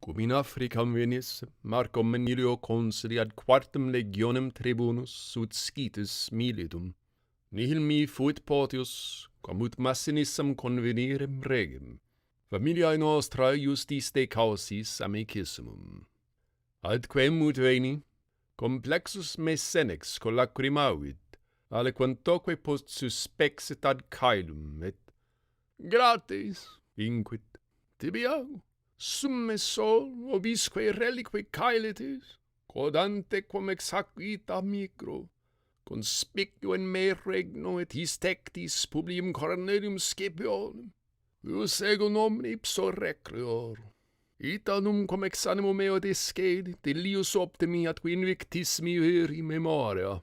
Cum in Africam venis, Marcum Manilio consili ad quartum legionem tribunus ut scitus militum, nihil mi fuit potius, quam ut massinissam convenirem regem, familiae nostrae justis de causis amicissimum. Ad quem ut veni, complexus me senex collacrimavit, aliquantoque post suspexit ad caelum, et gratis, inquit, tibia, summe sol obisque relique caelitis, quod ante quam ex hac vita micro, conspicuo in me regno et histectis publium Cornelium Scipionem, ius ego nomine ipso recreor. Ita numquam ex animo meo descedit, Delius optimi atque invictissimi veri memoria.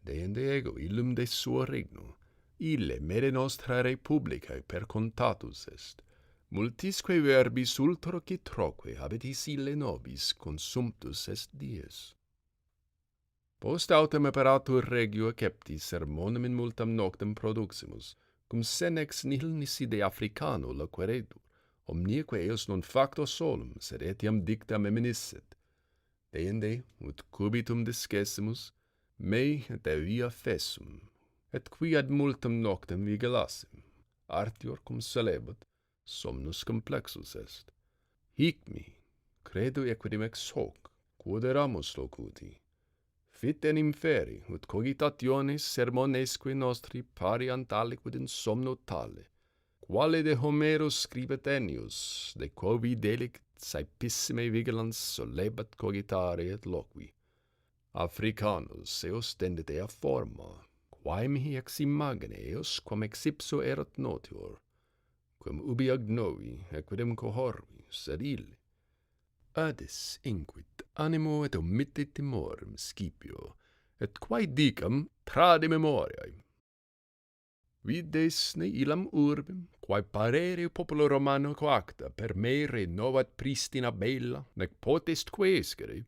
Deinde ego illum de sua regno, ille mere nostra republicae per contatus est, multisque verbis ultroque troque habitis ille nobis consumptus est dies. Post autem apparatur regio acceptis sermonem in multam noctem produximus, cum senex nihil nisi de Africano loqueretur, omniaque eos non facto solum, sed etiam dictam eminisset. Deinde, ut cubitum discessimus, me et via fessum, et qui ad multam noctem vigilassim, artior cum celebat, somnus complexus est. Hic mi, credo equidim ex hoc, quod eramus locuti. Fit enim feri, ut cogitationes sermonesque nostri pariant aliquid in somno tale, quale de Homero scribet Ennius, de quovi delict saepissime vigilans solebat cogitare et loqui. Africanus eos tendet ea forma, quae mihi ex imagine eos quam ex ipso erat notior, quam ubi agnovi, equidem cohorvi, sed ille. Adis inquit animo et omitte timorem Scipio, et quae dicam trade memoriae. Vides ne illam urbem, quae parere populo Romano coacta per me renovat pristina bella, nec potest quaescere.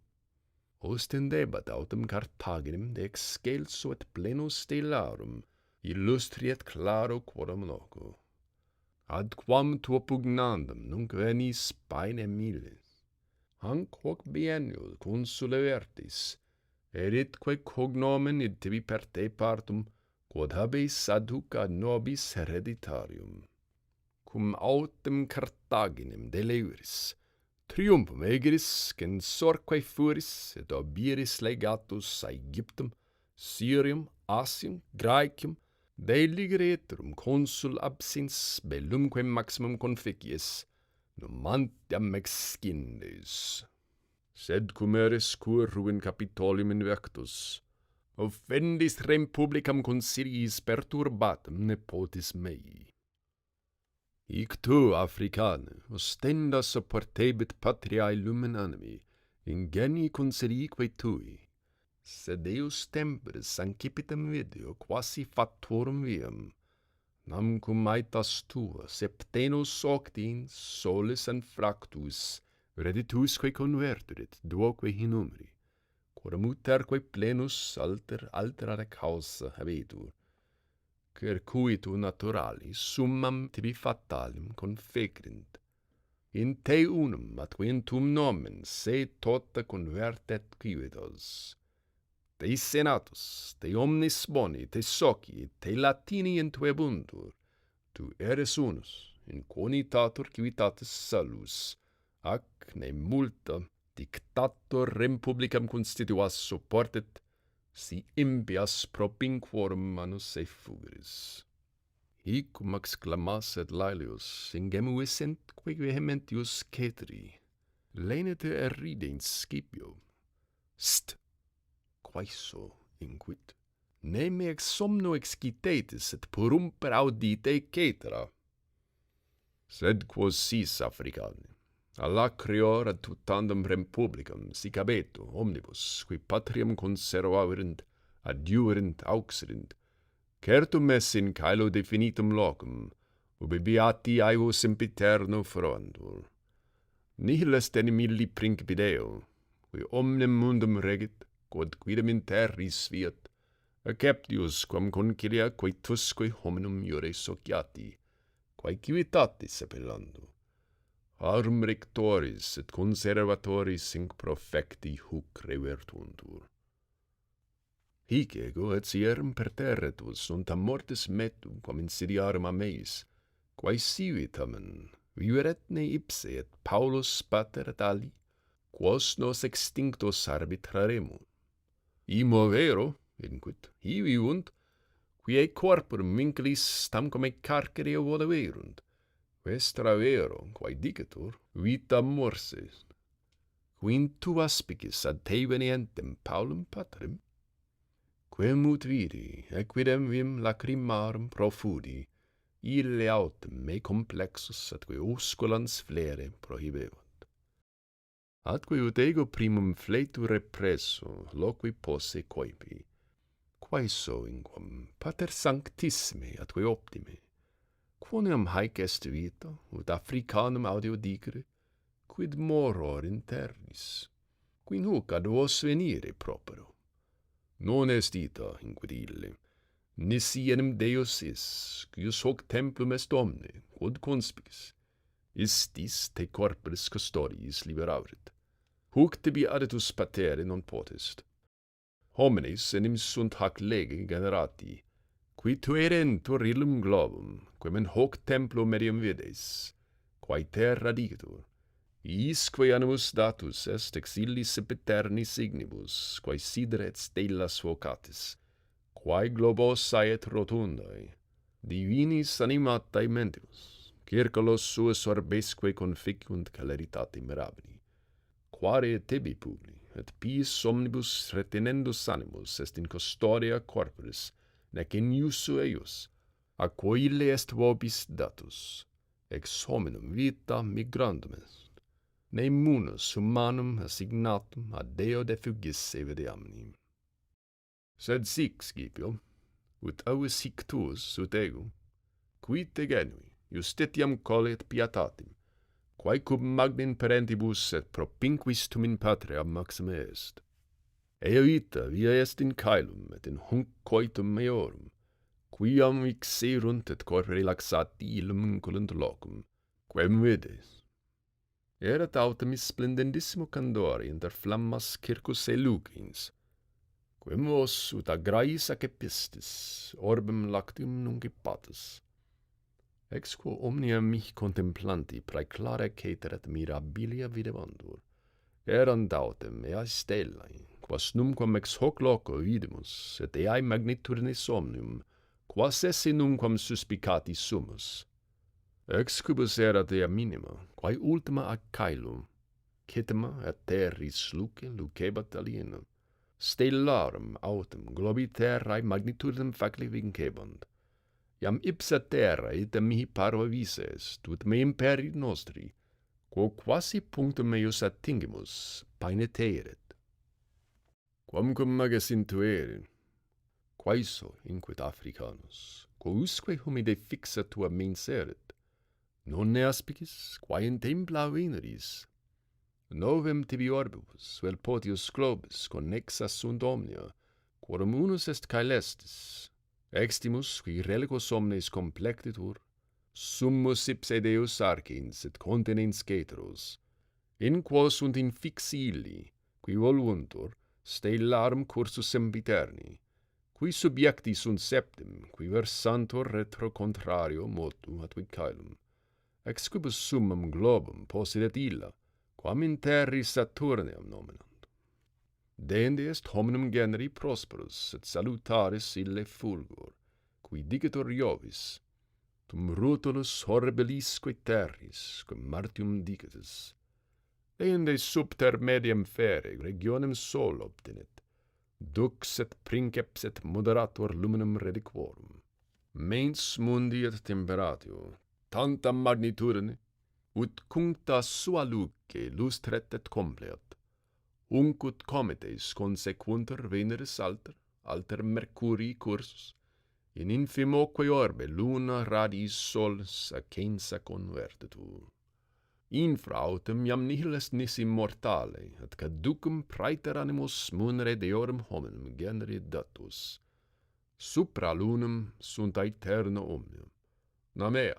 Ostendebat autem Carthaginem de excelso et pleno stellarum, illustri et claro quorum loco. Ad quam tuo pugnandum nunc venis paene miles. Hanc hoc bienniul consule vertis, eritque cognomen id tibi per te partum, quod habes adhuc ad nobis hereditarium. Cum autem Carthaginem deleveris, triumphum egeris censorque furis et obiris legatus Aegyptum, Syrium, Asium, Graecium, deligere etrum consul absens bellumque maximum conficies, numantiam exscindes. Sed cum eris curru in Capitolium invectus, offendis rem publicam consiliis perturbatum nepotis mei. Hic tu, Africane, ostenda supportebit patriae lumen animi, ingenii consilique tui, sed Deus temperis sancipitam video quasi fatorum viam, nam cum aetas tua septenos octins solis and fractus reditusque converturit duoque in numeri, quorum uterque plenus alterare causa habetur, circuitu naturali summam tibi fatalim confecrint. In te unum atque in tum nomen se tota convertet quividos. Te senatus, te omnis boni, te soci, te latini intuebuntur, tu eres unus, in quonitatur civitatis salus, ac ne multa dictator rem publicam constituas supportet, si impias propinquorum manus effugris. Hic cum exclamasset Laelius, ingemuissent quae vehementius ceteri, lenete erridens Scipio. St! Quaeso, inquit, ne me ex somno excitetis et porumper audite cetera. Sed quos sis, Africane, alacrior ad tutandum rem publicam sic habeto omnibus, qui patriam conservaverint, adiuerint, auxerint, certum esse in caelo definitum locum, ubi beati aevo sempiterno froantur. Nihil est enim illi principi Deo, qui omnem mundum regit, quod quidem in terris fiat, acceptius quam concilia quaetusque hominum iure sociati, quae civitatis appellando. Arum rectoris et conservatoris inc profecti huc revertuntur. Hic ego et sierum perterretus sunt a mortis metum quam insidiarum a meis, quae sivi tamen viveret ne ipse et Paulus pater et ali, quos nos extinctos arbitraremus. Imo vero, inquit, hivi vivunt, quae corporum vinculis tamquam et carcere voleverunt, vestra vero, quae dicetur, vita morses. Quin tu aspicis ad te venientem Paulum patrem? Quem ut vidi, equidem vim lacrimarum profudi, ille autem me complexus atque osculans flere prohibevant. Atque ut ego primum fletu represso, loqui posse coipi, quaeso inquam pater sanctissime atque optime, quoniam haec est vita, ut Africanum audio dicere, quid moror in terris, quin huc ad vos venire propero. Non est ita, inquit ille, nisi enim Deus is, quius hoc templum est omne, quod conspicis, istis te corporis custodiis liberavit. Huc tibi aditus patere non potest. Homines enim sunt hac lege generati, qui tuerentur illum globum, quem in hoc templo medium vides, quae terra digitur, isque animus datus est ex illis sempiternis ignibus, quae sidere et stellas vocatis, quae globos aet rotundae, divinis animatae mentibus, circulos suos orbesque conficiunt celeritate mirabili, quare tibi publi, et pis omnibus retenendus animus est in custodia corporis, nec in iusu eius, a quo ille est vobis datus, ex hominum vita migrandum est, ne munus humanum assignatum ad Deo defugisse videamini. Sed sic, Scipio, ut avis hic tuus ut ego, qui te genui, justitiam colet pietatim, quae cum magnin parentibus et propinquis tum in patria maxime est. Eo ita via est in caelum et in hunc coitum meorum, quiam vixerunt et corpore laxati illum colunt locum, quem vides. Erat autem splendendissimo candore inter flammas circus elucins, quem vos ut agrais accepistis, orbem lactium nunc patus. Ex quo omnia mihi contemplanti praeclara ceteret mirabilia videbantur, erant autem ea stellae, quas numquam ex hoc loco videmus, et eae magnitudinis omnium, quas esse numquam suspicati sumus. Ex cubus erat ea minima, quae ultima ac caelum, cetema et terris lucebat alienum, stellarum autem globi terrae magnitudem facili vincebant. Iam ipsa terra ita mihi parva visa est, ut me imperi nostri, quo quasi punctum meius attingimus, paene teeret. Quamquam magas intuere, quaeso, inquit Africanus, quo usque humide fixa tua mens erit, non ne aspicis, quae in templa veneris. Novem tibi orbibus, vel potius globis, connexa sunt omnia, quorum unus est caelestis, extimus, qui relicos omnes complectitur, summus ipse Deus arcens et continens ceteros, in quo sunt infixi illi, qui voluuntur, stellarum cursus sempiterni, qui subiecti sunt septem, qui versantur retro contrario motu atque caelum, ex quibus summum globum possidet illa, quam in terris Saturniam nominant. Deinde est hominum generi prosperus et salutaris ille fulgur, qui dicetur Iovis, tum rutulus horribilisque terris, cum Martium dicetis. Deinde subter mediam fere regionem sol obtenet, dux et princeps et moderator luminum reliquorum. Mens mundi et temperatio, tanta magnitudine, ut cuncta sua luce lustret et compleat, uncut cometes consequuntur Veneris alter Mercurii cursus, in infimoque orbe luna radiis solis acensa convertitur. Infra autem iam nihil est nisi mortale, et caducum praeter animus munere deorum hominum generi datus. Supra lunam sunt aeterna omnium. Nam ea,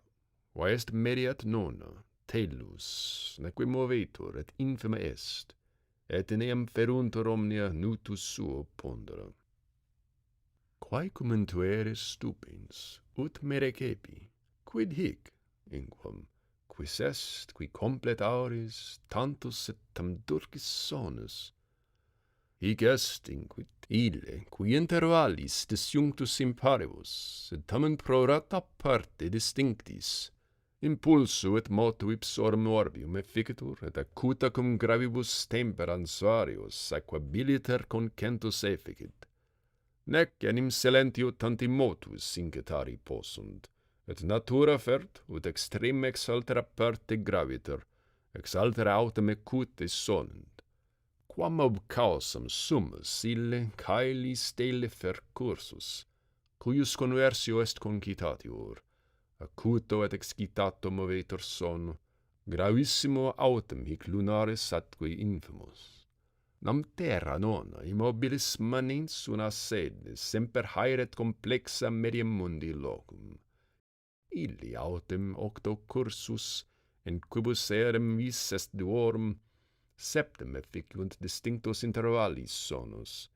quae est media et nona, tellus, neque movetur et infima est, et in eam feruntur omnia nutus suo pondera. Quae commentueris stupens, ut merecepi, quid hic, inquam, quis est, qui complet auris, tantus et tam dulcis sonus? Hic est, inquit, ille, qui intervallis disjunctus imparibus, et tamen pro rata parte distinctis, impulsu et motu ipsorum orbium efficatur, et acuta cum gravibus temperans varios, aquabiliter concentus efficit. Nec enim silentio tanti motus incitari possunt, et natura fert, ut extreme ex altera parte graviter, ex altera autem ecute sonent. Quam ob causam summus ille caeli stelle fercursus, cuius conversio est concitatior, acuto et excitato movetur sono, gravissimo autem hic lunaris atque infimus. Nam terra nona immobilis manens una sede semper haeret complexa medium mundi locum. Illi autem octo cursus, in quibus erem vis est duorum, septem efficiunt distinctos intervallis sonus,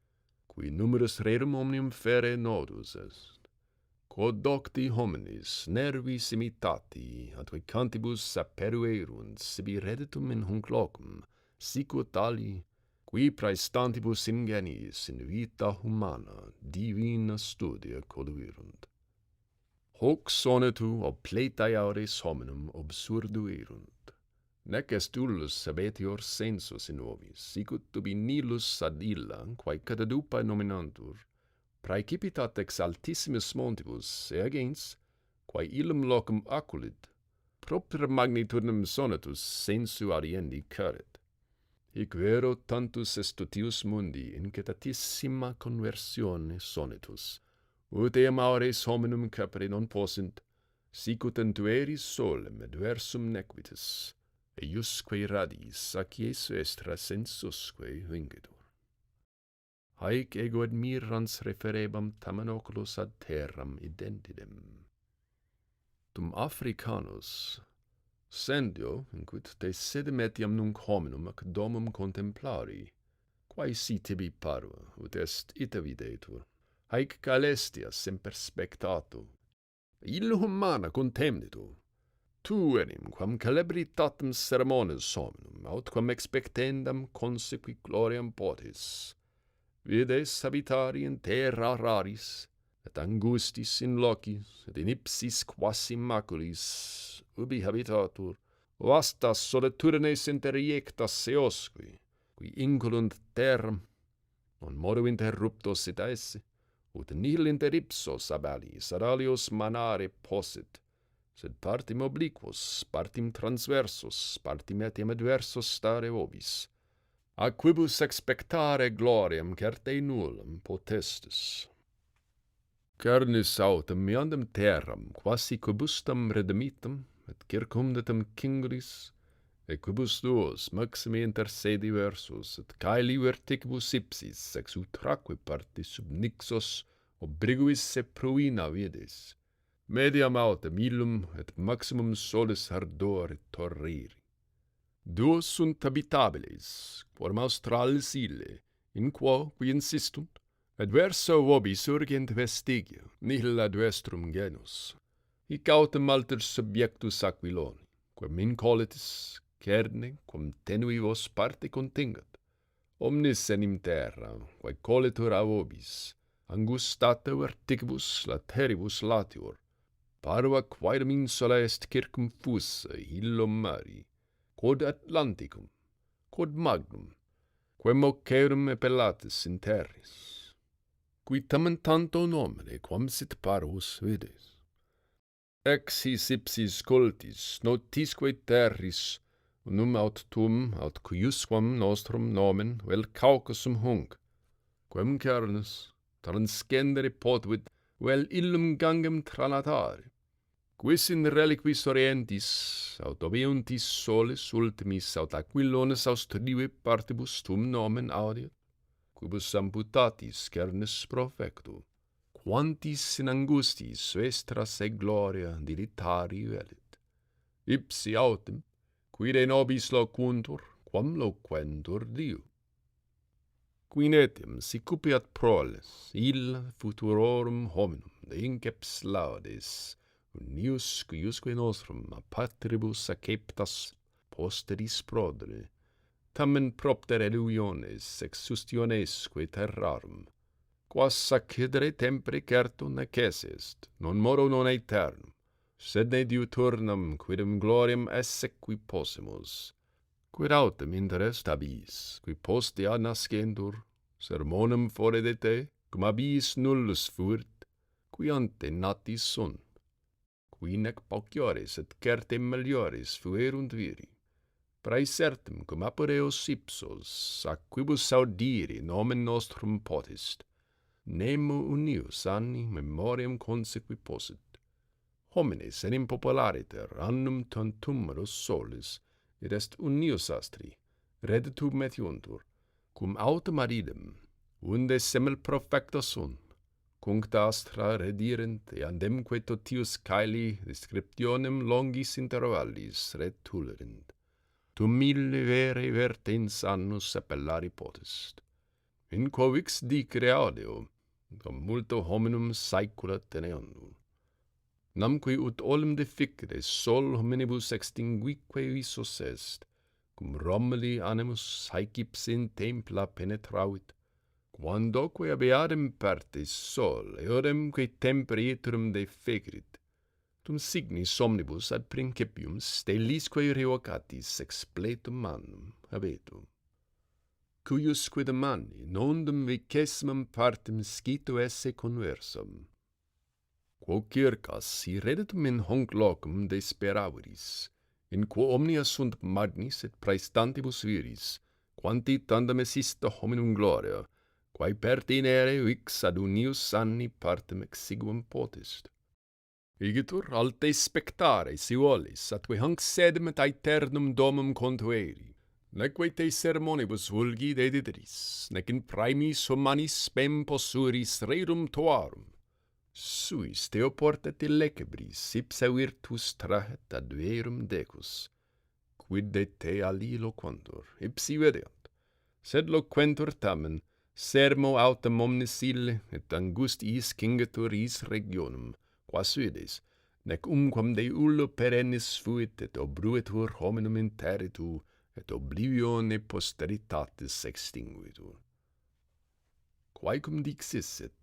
qui numerus rerum omnium fere nodus est. Quod docti homines nervis imitati, atque cantibus aperuerunt sibi reditum in hunc locum, sicut ali, qui praestantibus ingeniis in vita humana divina studia coluirunt. Hoc sonetu ob pletae aures hominum obsurduerunt. Nec est ullus habetior sensus in vobis, sicut ubi nihilus ad illa, quae catadupae nominantur, praecipitat ex altissimis montibus, eagens, quae illum locum aculit, propter magnitudinem sonetus sensu audiendi caret. Hic vero tantus estutius mundi incetatissima conversione sonetus, ut eam aures hominum capere non possint, sicut intueris solem et versum nequitus, eiusque radis acies vestra sensusque vingetur. Haec ego admirans referebam tamen oculos ad terram identidem. Dum Africanus, sendio, inquit te sedem etiam nunc hominum ac domum contemplari, quae si tibi parva, ut est ita videtur, haec calestia semper spectato, illa humana contemnitur, tu enim quam celebritatem ceremones hominum, aut quam expectendam consequi gloriam potis, vides habitari in terra raris, et angustis in locis, et in ipsis quasi maculis, ubi habitatur, vastas solitudines interiectas seosqui, qui incolunt terram, non modo interruptos ita esse, ut nihil inter ipsos ab aliis ad alios manare possit, sed partim obliquos, partim transversos, partim etiam adversos stare vobis, a quibus expectare gloriam certe nullum potestis. Carnis autem meandam terram quasi quibustam redemitam, et circumdatam cingulis, et quibus duos maxime intersedi versus, et caeli verticibus ipsis, ex utraque partis sub nixos obriguis se pruina vides, mediam autem illum et maximum solis ardore torriri. Duos sunt habitabilis, quorum australis ille, in quo, qui insistunt, adverso vobis urgent vestigia, nihil advestrum genus. Hic autem alter subjectus aquiloni, quam incolitis, cerne, quam tenui vos parte contingat, omnis enim terra, quae colitur a vobis, angustata verticibus lateribus latior, parva quaedam insula est circum fusa illum mari, quod Atlanticum, quod magnum, quem ocerum epellatis in terris, qui tamen tanto nomine quam sit parvus vides. Ex his ipsis cultis notisque terris, unum aut tuum aut cuiusquam nostrum nomen vel caucusum hunc, quem carnus transcendere potuit vel illum gangem tranatare, quis in reliquis orientis, aut obeuntis solis ultimis aut aquilones austrive partibus tuum nomen audiat, quibus amputatis cernis profectu, quantis in angustis vestras e gloria dilitari velit. Ipsi autem, quid nobis loquuntur, quam loquentur Dio. Qui etiam sicupiat proles, illa futurorum hominum de inceps laudes, unius cuiusque nostrum a patribus acceptas posteris prodere, tamen propter eluviones exustionesque terrarum, quas accidere tempore certo neces est, non moro non aeternum, sed ne diuturnam quidem gloriam esse qui possemus, quid autem interest habis, qui postea nascendur, sermonum fore de te, cum habis nullus fuit, qui ante natis sunt, qui nec pauciores et certem meliores fuerunt viri, praesertim cum apereos ipsos, a quibus audiri nomen nostrum potest, nemo unius anni memoriam consequi possit. Homines enim populariter annum tantumerus solis, id est unius astri, reditum metiuntur, cum autem aridem, unde semel profecta sunt, cuncta astra redirent, e andemque totius caeli descriptionem longis intervallis retulerint. Tu mille vere vertens annus appellari potest. In quovix dicere audeo, cum multo hominum saecula teneandur. Namque ut olim deficere sol hominibus extinguique visos est, cum Romuli animus haec ipse in templa penetravit, quandoque abeadem partes sol, eodem que tempore iterum defecerit, tum signis omnibus ad principium stellisque revocatis expletum annum habetum. Cuius quidem anni nondum vicesimum partem scito esse conversam, quo circas si reditum in honc locum desperaveris, in quo omnia sunt magnis et praestantibus viris, quanti tandem essista hominum gloria, quae pertinere vix ad unius anni partem exiguum potest. Igitur alte spectare si volis, atque hanc sedem et aeternum domum contueri, neque te sermonibus vulgi dediteris, nec in praemis humanis spem possuris rerum tuarum, suis Deo portet illecebris, ipsa virtus trahet ad verum decus, quid de te ali loquantur, ipsi videant, sed loquentur tamen, sermo autem omnes ille, et angustiis cingetur is regionum, quas vides, nec umquam de ullo perennis fuit, et obruetur hominum interitu, et oblivione posteritatis extinguitur. Quaecum dixisset,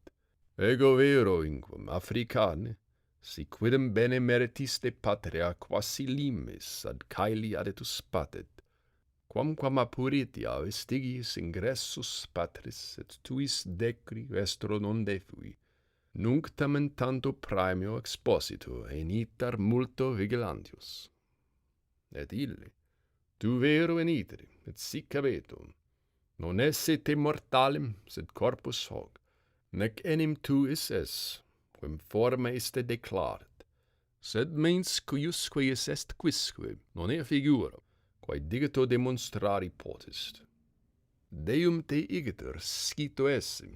ego vero inquam Africane, si quidem bene meritis de patria quasi limes ad caeli adetus patet, quamquam apuritia vestigis ingressus patris et tuis decri vestro non defui, nunc tamen tanto praemio exposito e in itar multo vigilantius. Et ille, tu vero in itere, et sic habetum, non esse te mortalem, sed corpus hoc, nec enim tuis es, quem forma iste declaret, sed mens cuiusque est quisque, non ea figura, quae digato demonstrari potest. Deum te igitur scito esse,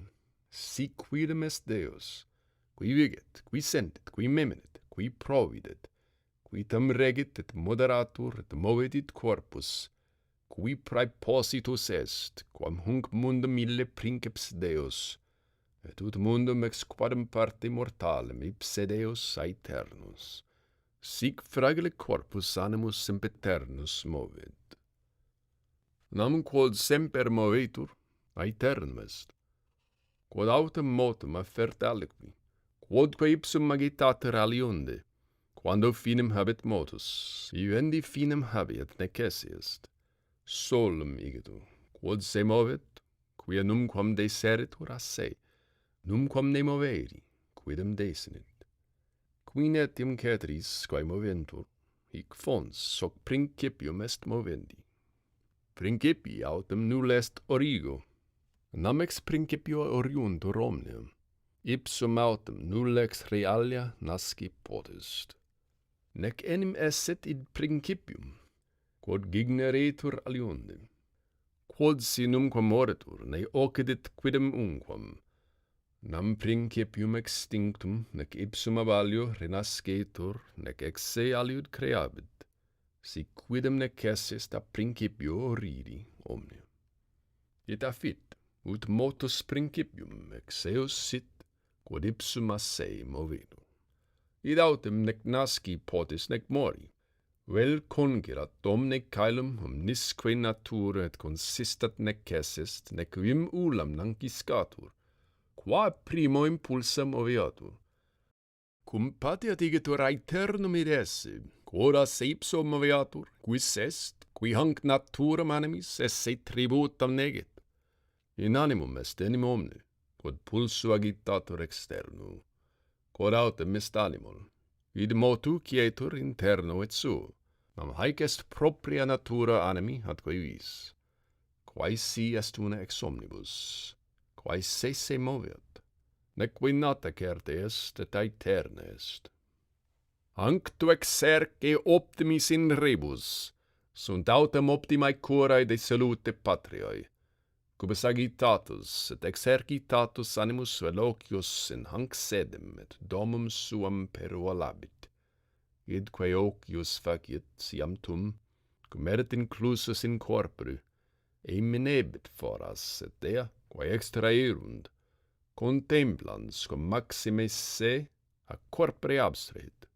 si quidem est Deus, qui viget, qui sentit, qui meminit, qui providet, qui tam regit et moderatur et movedit corpus, qui praepositus est, quam hunc mundum ille princeps Deus, et ut mundum ex quadam parte mortalem ipse Deus aeternus, sic fragile corpus animus sempiternus movet. Nam quod semper movetur, aeternum est, quod autem motum affert aliqui, quodque ipsum agitater alionde, quando finem habet motus, ivendi finem habeat necesse est, solum igitur, quod se movet, quia numquam deseritur a se, numquam ne moveri, quidem desinit. Qui etiam cetris, quae moventur, hic fons hoc principium est movendi. Principii autem null est origo, nam ex principio oriuntur omnium, ipsum autem null ex realia nasci potest. Nec enim esset id principium, quod gigneretur aliundem, quod si numquam moretur, ne occidit quidem unquam, nam principium extinctum, nec ipsum ab alio renascetur, nec ex se aliud creabit, si quidem neces est a principio horridi omnia. Et affit, ut motus principium ex eos sit, quod ipsum a se movedo. Id autem nec nasci potes nec mori, vel congerat omne caelum omnisque natura et consistat neces est, nec vim ulam nanciscatur, qua primo impulsa moveatur. Cum patiat igitur aeternum id esse, quod as ipso moveatur, quis est, qui hanc naturam animis esse tributam negit. In animum est enim omne, quod pulsu agitatur externu, quod autem est animal, id motu quietur interno et suo, nam haec est propria natura animi atque vis, quae si est una ex omnibus, quae se moveat, neque nata certe est et aeterna est. Hanc tu exerce optimis in rebus, sunt autem optimae curae de salute patriae, cubus agitatus et exercitatus animus velocius in hanc sedem et domum suam perualabit, id quae ocius faciet siam tum, cum erit inclusus in corpore, eminebit foras et ea, quae extraerunt, contemplans cum maxime se a corpore abstret.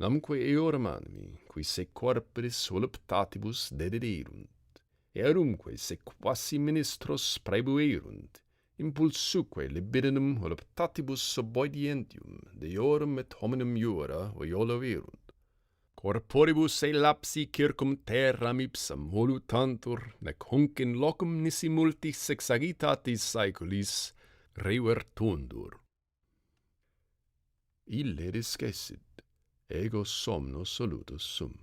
Namque eorum animi, qui se corporis voluptatibus dediderunt, erumque se quasi ministros praebuerunt, impulsuque libidinum voluptatibus obedientium deorum et hominum iura violoverunt. Corporibus e lapsi circum terram ipsam volutantur, nec hunc in locum nisi multis ex agitatis saeculis revertundur. Ille discessit, ego somno solutus sum.